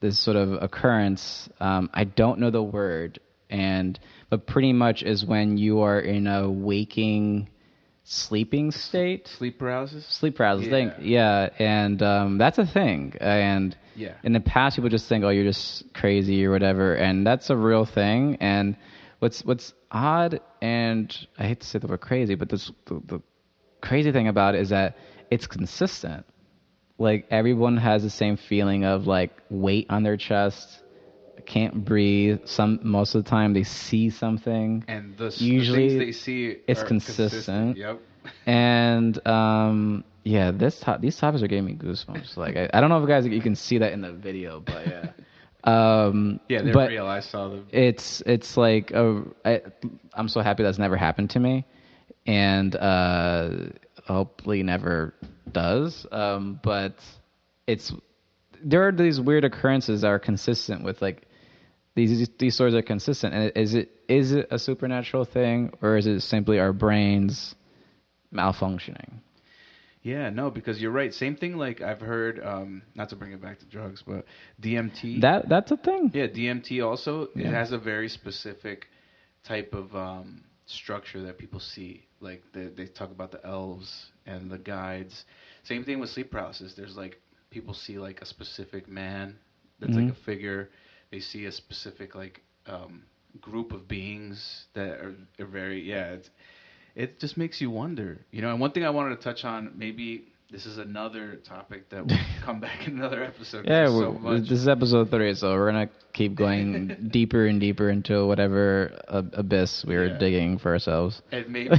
this sort of occurrence. I don't know the word, but pretty much is when you are in a waking, sleeping state. Sleep paralysis. Yeah. And that's a thing. And in the past, people just think, oh, you're just crazy or whatever, and that's a real thing. And what's odd, and I hate to say the word crazy, but the crazy thing about it is that it's consistent. Like, everyone has the same feeling of like weight on their chest, can't breathe. Most of the time they see something, and the usually things they see it's consistent. Yep. And these topics are giving me goosebumps. Like, I don't know if you can see that in the video, but yeah. They're real. I saw them. It's like I'm so happy that's never happened to me, and hopefully never does. But there are these weird occurrences that are consistent with like these stories are consistent. And is it a supernatural thing, or is it simply our brains malfunctioning? Yeah, no, because you're right. Same thing. Like, I've heard, not to bring it back to drugs, but DMT. That's a thing. Yeah, DMT also. Yeah. It has a very specific type of structure that people see. Like, they talk about the elves and the guides. Same thing with sleep paralysis. There's like, people see like a specific man that's like a figure. They see a specific like group of beings that are very it just makes you wonder, And one thing I wanted to touch on, maybe this is another topic that will come back in another episode. Yeah, so much. this is episode 3, so we're gonna keep going deeper and deeper into whatever abyss we were digging for ourselves. And maybe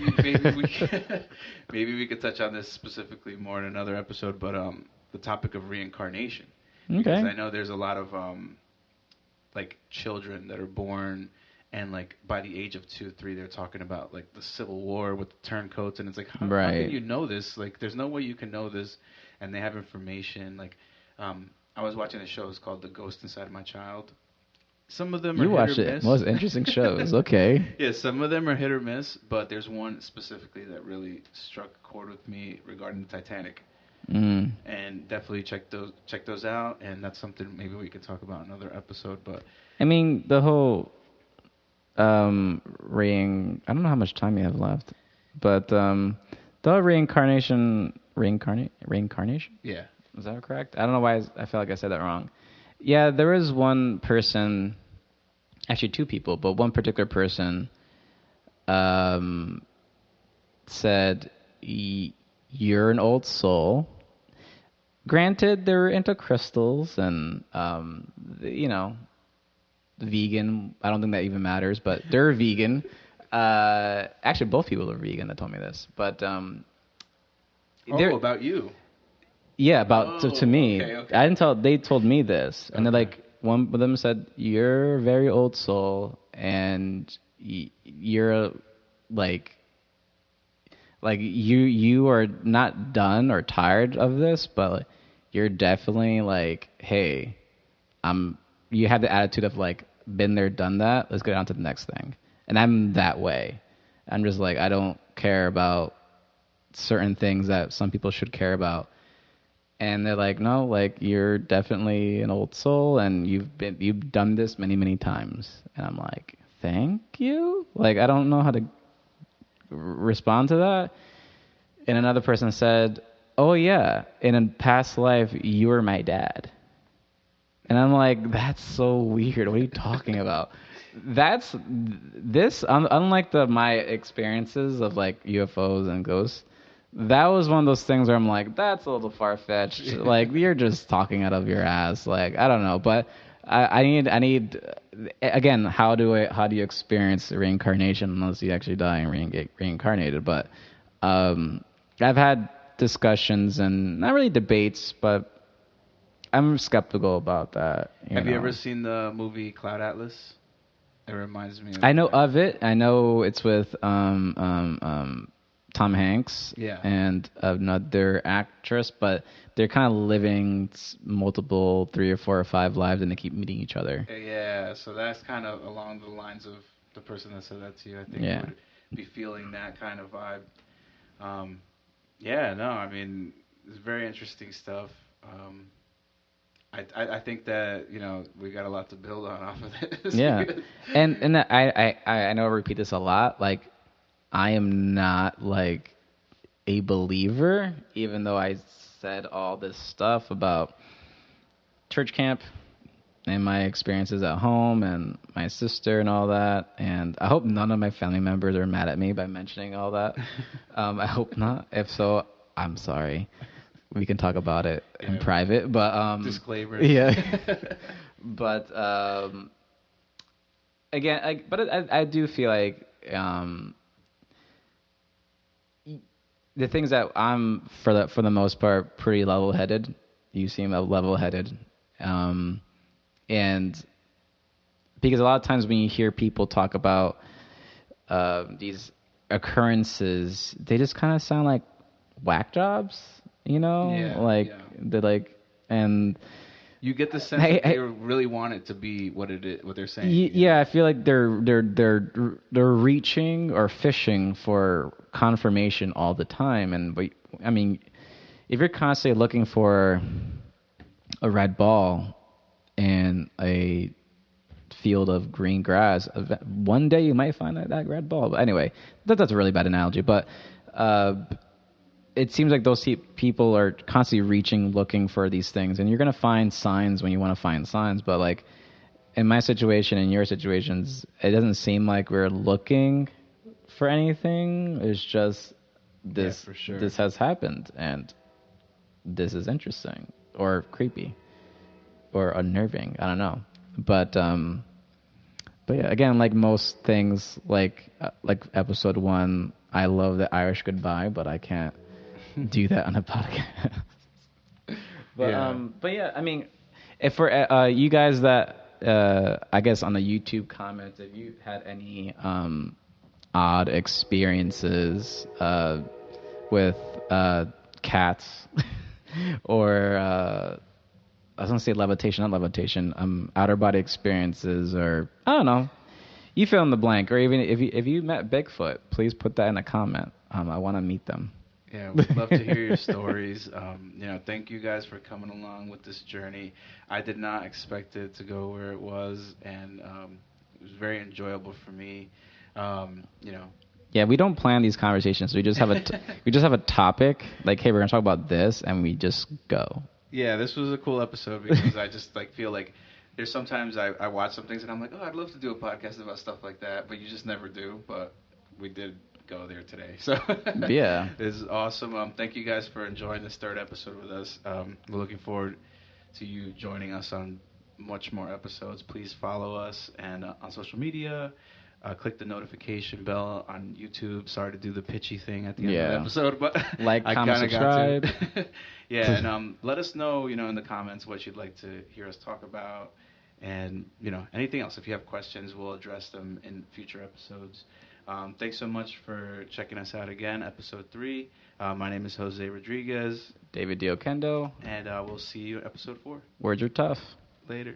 maybe we could touch on this specifically more in another episode. But the topic of reincarnation, because I know there's a lot of like children that are born. And like by the age of 2, 3, they're talking about like the Civil War with the turncoats, and it's like, how can you know this? Like, there's no way you can know this. And they have information. Like, I was watching a show. It's called The Ghost Inside My Child. Some of them are hit or miss. You watch it. Most interesting shows. Okay. Yeah, some of them are hit or miss, but there's one specifically that really struck a chord with me regarding the Titanic. Mm. And definitely check those out. And that's something maybe we could talk about in another episode. But I mean, the whole I don't know how much time you have left, but the reincarnation. Yeah. Is that correct? I don't know why I feel like I said that wrong. Yeah, there is one person, actually 2 people, but one particular person said, you're an old soul. Granted, they're into crystals and, vegan. I don't think that even matters, but they're vegan. Actually, both people are vegan that told me this. But about you. Yeah, about to me. Okay. I didn't tell. They told me this, and they're like, one of them said, "You're a very old soul, and you're like you are not done or tired of this, but you're definitely like, hey, you have the attitude of like, been there, done that. Let's get on to the next thing." And I'm that way. I'm just like, I don't care about certain things that some people should care about. And they're like, no, like, you're definitely an old soul, and you've done this many, many times. And I'm like, thank you. Like, I don't know how to respond to that. And another person said, oh yeah, in a past life you were my dad. And I'm like, that's so weird. What are you talking about? Unlike my experiences of like UFOs and ghosts, that was one of those things where I'm like, that's a little far-fetched. Like, you're just talking out of your ass. Like, I don't know. But I need again, how do you experience reincarnation unless you actually die and get reincarnated? But I've had discussions and not really debates, but I'm skeptical about that. Have you ever seen the movie Cloud Atlas? It reminds me of... I know of it. I know it's with Tom Hanks and another actress, but they're kind of living multiple 3 or 4 or 5 lives, and they keep meeting each other. Yeah, so that's kind of along the lines of the person that said that to you. I think you would be feeling that kind of vibe. I mean, it's very interesting stuff. I think that, we got a lot to build on off of this. Yeah. and I know I repeat this a lot. Like, I am not like a believer, even though I said all this stuff about church camp and my experiences at home and my sister and all that. And I hope none of my family members are mad at me by mentioning all that. I hope not. If so, I'm sorry. We can talk about it in private, but disclaimer. Yeah. But again, I do feel like the things that I'm for the most part pretty level-headed. You seem level-headed, and because a lot of times when you hear people talk about these occurrences, they just kind of sound like whack jobs. They're like, and you get the sense that they really want it to be what they're saying. Yeah, I feel like they're reaching or fishing for confirmation all the time. But I mean, if you're constantly looking for a red ball in a field of green grass, one day you might find that red ball. But anyway, that's a really bad analogy. But it seems like those people are constantly reaching, looking for these things, and you're going to find signs when you want to find signs. But like in my situation, in your situations, it doesn't seem like we're looking for anything. It's just this. Yeah, for sure. This has happened, and this is interesting or creepy or unnerving. I don't know. But yeah, again, like most things, like episode 1, I love the Irish goodbye, but I can't do that on a podcast. But yeah, I mean, if for you guys that I guess on the YouTube comments, if you had any odd experiences with cats or I was gonna say levitation, not levitation, outer body experiences, or I don't know, you fill in the blank, or even if you met Bigfoot, please put that in a comment. I want to meet them. Yeah, we'd love to hear your stories. Thank you guys for coming along with this journey. I did not expect it to go where it was, and it was very enjoyable for me. Yeah, we don't plan these conversations. We just have we just have a topic, like, hey, we're gonna talk about this, and we just go. Yeah, this was a cool episode because I just feel like there's sometimes I watch some things and I'm like, oh, I'd love to do a podcast about stuff like that, but you just never do. But we did go there today, so yeah, this is awesome. Thank you guys for enjoying this 3rd episode with us. We're looking forward to you joining us on much more episodes. Please follow us and on social media. Click the notification bell on YouTube. Sorry to do the pitchy thing at the end of the episode, but like, comment, subscribe. Yeah, and let us know, in the comments what you'd like to hear us talk about, and anything else. If you have questions, we'll address them in future episodes. Thanks so much for checking us out again, episode 3. My name is Jose Rodriguez. David Diokendo. And we'll see you at episode 4. Words are tough. Later.